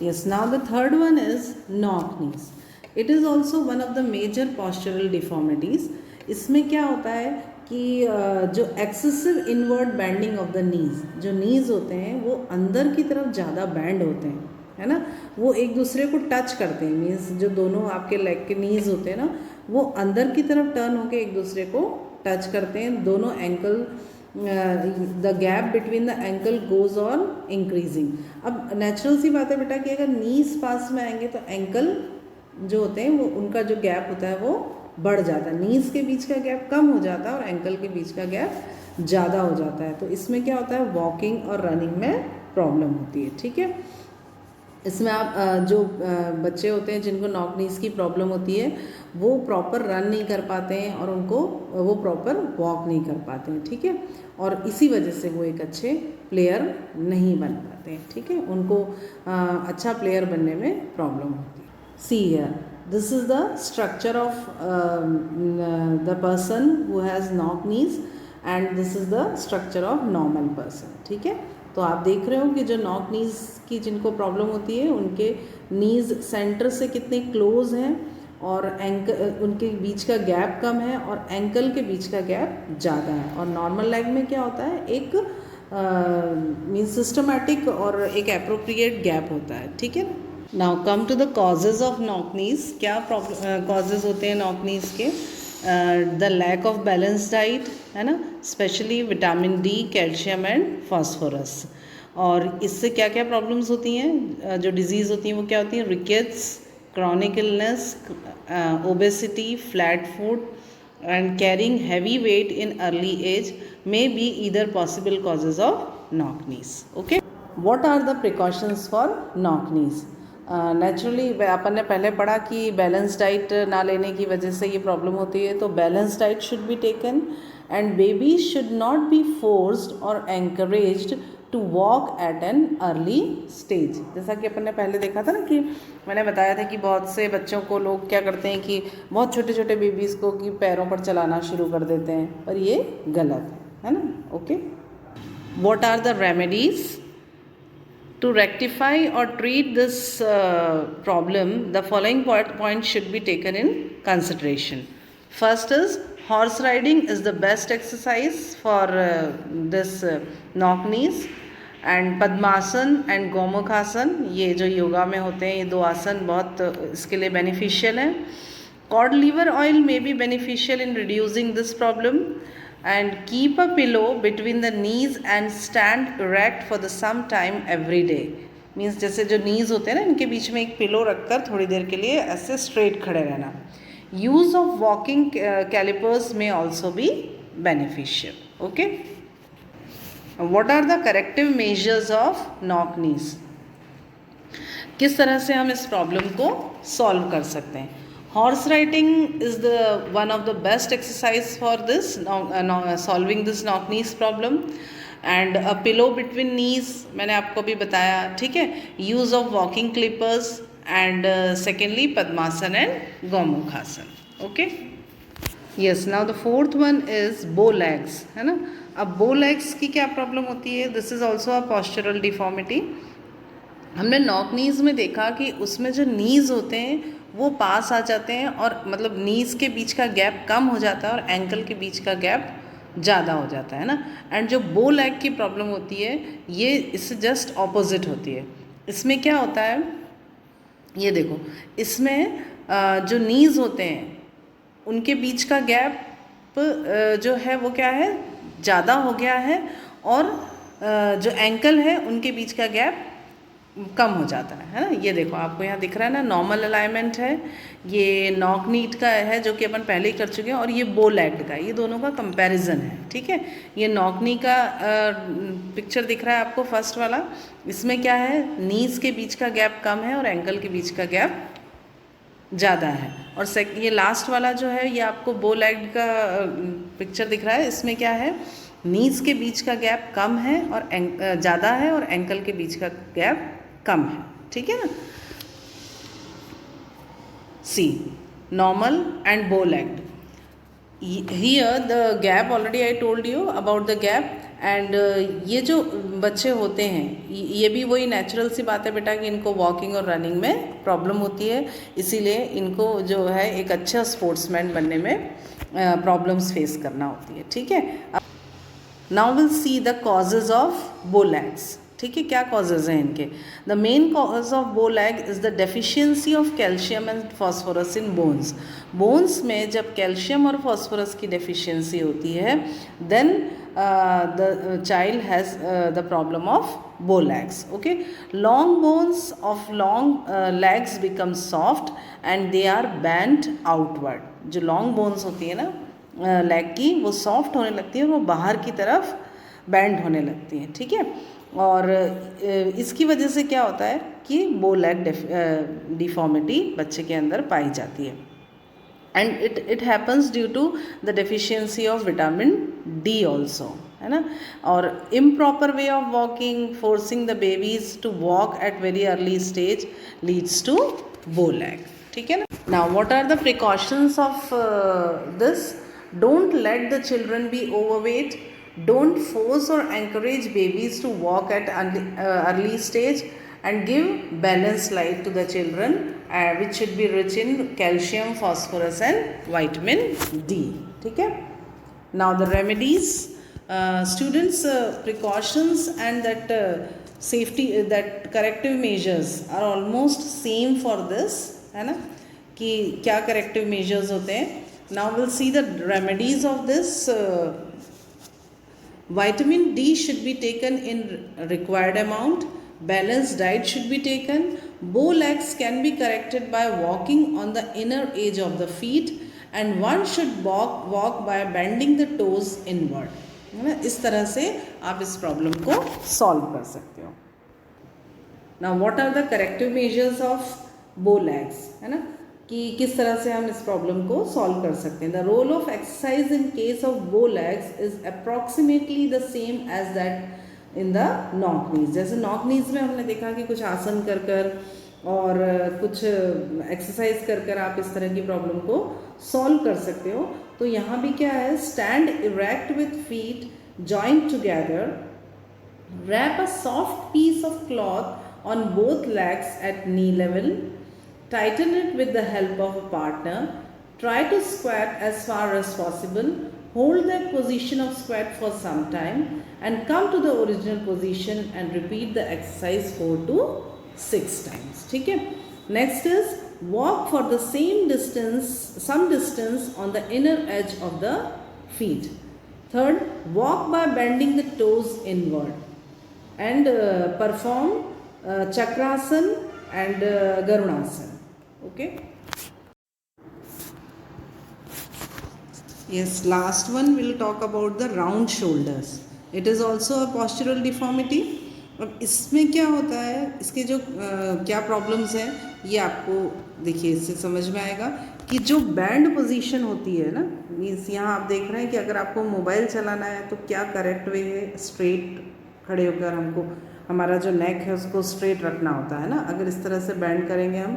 Yes, now the third one is knock knees. It is also one of the major postural deformities. इसमें क्या होता है कि जो excessive inward bending of the knees, जो नीज होते हैं वो अंदर की तरफ ज़्यादा बैंड होते हैं, है ना, वो एक दूसरे को टच करते हैं। मीन्स जो दोनों आपके लेग के नीज होते हैं ना, वो अंदर की तरफ टर्न होकर एक दूसरे को टच करते हैं। दोनों ankle, the gap between the ankle goes on increasing. अब नेचुरल सी बात है बेटा कि अगर नीज पास में आएंगे तो एंकल जो होते हैं वो, उनका जो गैप होता है वो बढ़ जाता है। नीज के बीच का गैप कम हो जाता है और एंकल के बीच का गैप ज़्यादा हो जाता है। तो इसमें क्या होता है, वॉकिंग और रनिंग में प्रॉब्लम होती है। ठीक है, इसमें आप जो बच्चे होते हैं जिनको नॉक नीज की प्रॉब्लम होती है वो प्रॉपर रन नहीं कर पाते हैं और उनको वो प्रॉपर वॉक नहीं कर पाते हैं। ठीक है, और इसी वजह से वो एक अच्छे प्लेयर नहीं बन पाते हैं। ठीक है, उनको अच्छा प्लेयर बनने में प्रॉब्लम होती है। See here, this is the structure of the person who has knock knees and this is the structure of normal person. ठीक है, तो आप देख रहे हो कि जो नॉक नीज की जिनको प्रॉब्लम होती है उनके नीज सेंटर से कितने क्लोज हैं और एंकल, उनके बीच का गैप कम है और एंकल के बीच का गैप ज़्यादा है। और नॉर्मल लेग में क्या होता है, एक मीन्स सिस्टमैटिक और एक एप्रोप्रिएट गैप होता है। ठीक है, now come to the causes of knock knees. क्या प्रॉब्लम कॉजेज होते हैं नॉक नीज के? The lack of balance diet, है ना, specially vitamin D, calcium and phosphorus. और इससे क्या क्या प्रॉब्लम्स होती हैं, जो डिजीज़ होती हैं वो क्या होती हैं? Rickets, chronic illness, obesity, flat food and carrying heavy weight in early age may be either possible causes of knock knees. Okay, what are the precautions for knock knees? Naturally अपन ने पहले पढ़ा कि बैलेंस डाइट ना लेने की वजह से ये प्रॉब्लम होती है। तो balance diet should be taken and baby should not be forced और encouraged to walk at an early stage. जैसा कि अपन ने पहले देखा था ना, कि मैंने बताया था कि बहुत से बच्चों को लोग क्या करते हैं कि बहुत छोटे छोटे बेबीज़ को कि पैरों पर चलाना शुरू कर देते हैं, पर ये गलत है ना। Okay, what are the remedies to rectify or treat this problem? The following points should be taken in consideration. First is, horse riding is the best exercise for this knock knees, and padmasana and Gomukhasana, ये जो योगा में होते हैं ये दो आसन बहुत इसके लिए बेनिफिशियल हैं। Cod liver oil may be beneficial in reducing this problem. and keep a pillow between the knees and stand erect for the some time every day. Means जैसे जो नीज होते हैं ना, इनके बीच में एक पिलो रखकर थोड़ी देर के लिए ऐसे स्ट्रेट खड़े रहना। यूज़ ऑफ वॉकिंग कैलिपर्स में also be beneficial. Okay, what are the corrective measures of knock knees? किस तरह से हम इस प्रॉब्लम को सॉल्व कर सकते हैं? Horse riding is the one of the best exercise for this solving this knock knees problem, and a pillow between knees मैंने आपको भी बताया। ठीक है, use of walking clippers and secondly Padmasan and Gomukhasan. Okay, yes, now the fourth one is bow legs, है ना। अब bow legs की क्या प्रॉब्लम होती है? This is also a postural deformity. हमने नॉक नीज़ में देखा कि उसमें जो नीज़ होते हैं वो पास आ जाते हैं और मतलब नीज़ के बीच का गैप कम हो जाता है और एंकल के बीच का गैप ज़्यादा हो जाता है ना। एंड जो बो लेग की प्रॉब्लम होती है ये इससे जस्ट ऑपोजिट होती है। इसमें क्या होता है, ये देखो, इसमें जो नीज़ होते हैं उनके बीच का गैप जो है वो क्या है, ज़्यादा हो गया है, और जो एंकल है उनके बीच का गैप कम हो जाता है ना। ये देखो आपको यहाँ दिख रहा है ना, नॉर्मल अलाइनमेंट है, ये नॉक नीट का है जो कि अपन पहले ही कर चुके हैं, और ये बो लेग्ड का, ये दोनों का कंपैरिजन है। ठीक है, ये नॉक नी का पिक्चर दिख रहा है आपको फर्स्ट वाला। इसमें क्या है, नीज के बीच का गैप कम है और एंकल के बीच का गैप ज़्यादा है। और ये लास्ट वाला जो है ये आपको बो लेग्ड का पिक्चर दिख रहा है। इसमें क्या है, नीज के बीच का गैप कम है और ज़्यादा है और एंकल के बीच का गैप कम है। ठीक है ना। सी normal and bow legged. Here the gap, already I told you about the gap, and ये जो बच्चे होते हैं ये भी वही नेचुरल सी बात है बेटा कि इनको वॉकिंग और रनिंग में प्रॉब्लम होती है, इसीलिए इनको जो है एक अच्छा स्पोर्ट्समैन बनने में प्रॉब्लम्स फेस करना होती है, ठीक है। Now will see the causes of बो लैग्स, ठीक है, क्या कॉजेज हैं इनके। द मेन कॉज ऑफ बो lag is the deficiency of calcium and phosphorus in bones. Bones में जब कैल्शियम और फॉस्फोरस की डेफिशिएंसी होती है then the child has the problem of bow legs. Okay, long bones of long legs become soft and they are bent outward. जो long bones होती है ना लेग की, वो सॉफ्ट होने लगती है और वो बाहर की तरफ बैंड होने लगती है, ठीक है। और इसकी वजह से क्या होता है कि बो लेग डिफॉर्मिटी बच्चे के अंदर पाई जाती है। And it happens due to the deficiency of vitamin D also, है ना। और improper way of walking, forcing the babies to walk at very early stage leads to bow leg, ठीक है ना। Now what are the precautions of this? Don't let the children be overweight, don't force और encourage babies to walk at early stage and give balanced life to the children which should be rich in calcium, phosphorus and vitamin D, ठीक है। Now the remedies, students precautions and that safety that corrective measures are almost same for this, है ना, कि क्या corrective measures होते हैं। Now we'll see the remedies of this. Vitamin D should be taken in required amount. Balanced diet should be taken. Bow legs can be corrected by walking on the inner edge of the feet and one should walk by bending the toes inward, है ना। इस तरह से आप इस problem को solve कर सकते हो। Now what are the corrective measures of bow legs, है ना, कि किस तरह से हम इस प्रॉब्लम को सॉल्व कर सकते हैं। The role of exercise in case of bow legs is approximately the same as that in the knock knees. जैसे नॉक नीज में हमने देखा कि कुछ आसन कर कर और कुछ एक्सरसाइज कर कर आप इस तरह की प्रॉब्लम को सॉल्व कर सकते हो, तो यहाँ भी क्या है, stand erect with feet joint together, wrap a soft piece of cloth on both legs at knee level, tighten it with the help of a partner, try to squat as far as possible, hold that position of squat for some time and come to the original position and repeat the exercise 4 to 6 times, ठीक है। Next is walk for the same distance, some distance on the inner edge of the feet. Third, walk by bending the toes inward and perform chakrasan and garudasan, okay. Yes, last one we'll talk about the round shoulders. It is also a postural deformity. अब इसमें क्या होता है, इसके जो क्या problems हैं ये आपको देखिए इससे समझ में आएगा कि जो बैंड पोजीशन होती है ना, मीन्स यहाँ आप देख रहे हैं कि अगर आपको मोबाइल चलाना है तो क्या करेक्ट वे है, स्ट्रेट खड़े होकर हमको हमारा जो नेक है उसको स्ट्रेट रखना होता है ना। अगर इस तरह से बैंड करेंगे हम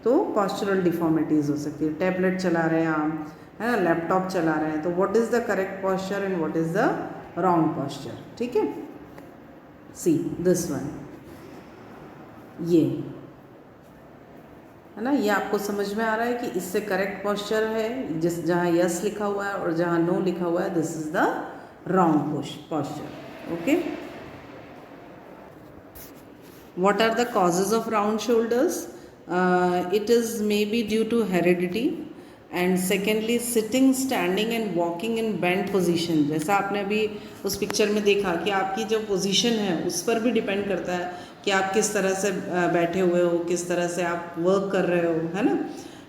तो पॉस्चरल डिफॉर्मिटीज़ हो सकती है। टैबलेट चला रहे हैं आप, है ना, लैपटॉप चला रहे हैं, तो what is the correct posture and what is the wrong posture, ठीक है। सी दिस वन, ये है ना, ये आपको समझ में आ रहा है कि इससे करेक्ट पॉस्चर है, जिस जहाँ यस लिखा हुआ है और जहाँ नो लिखा हुआ है this is the wrong posture, okay. What are the causes of round shoulders? It is may be due to heredity and secondly sitting, standing and walking in bend position. जैसा आपने अभी उस पिक्चर में देखा कि आपकी जो पोजीशन है उस पर भी डिपेंड करता है कि आप किस तरह से बैठे हुए हो, किस तरह से आप वर्क कर रहे हो, है ना।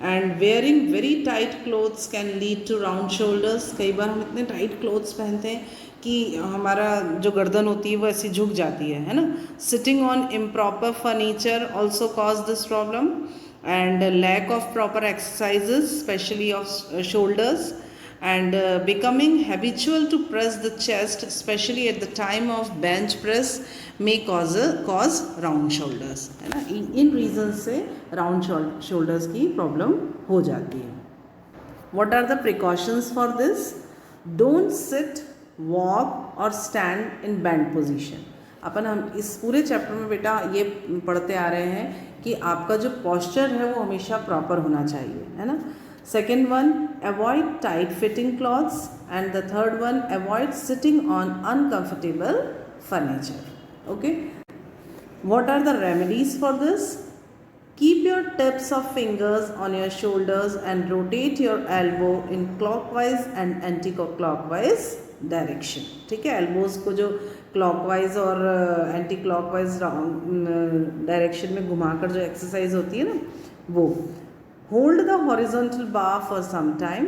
And wearing very tight clothes can lead to round shoulders. कई बार हम इतने टाइट क्लोथ्स पहनते हैं कि हमारा जो गर्दन होती है वो ऐसी झुक जाती है ना। Sitting on improper furniture also cause this problem and lack of proper exercises especially of shoulders and becoming habitual to press the chest especially at the time of bench press may cause round shoulders, है ना। इन reasons से round shoulders की problem हो जाती है। What are the precautions for this? Don't sit, walk और stand in bend position. अपन हम इस पूरे चैप्टर में बेटा ये पढ़ते आ रहे हैं कि आपका जो पॉस्चर है वो हमेशा प्रॉपर होना चाहिए, है ना। Second one, avoid tight fitting clothes, and the third one, avoid sitting on uncomfortable furniture. Okay, what are the remedies for this? Keep your tips of fingers on your shoulders and rotate your elbow in clockwise and anti-clockwise direction। ठीक है, elbows को जो clockwise और anti clockwise direction में घुमाकर जो exercise होती है ना वो। Hold the horizontal bar for some time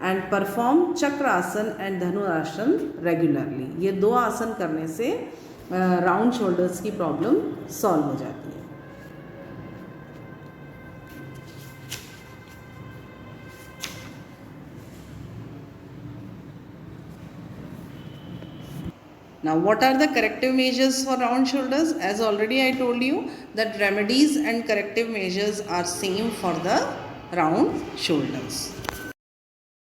and perform chakrasana and dhanurasana regularly. ये दो आसन करने से राउंड शोल्डर्स की प्रॉब्लम सॉल्व हो जाती है। Now, what are the corrective measures for round shoulders? As already I told you that remedies and corrective measures are same for the round shoulders.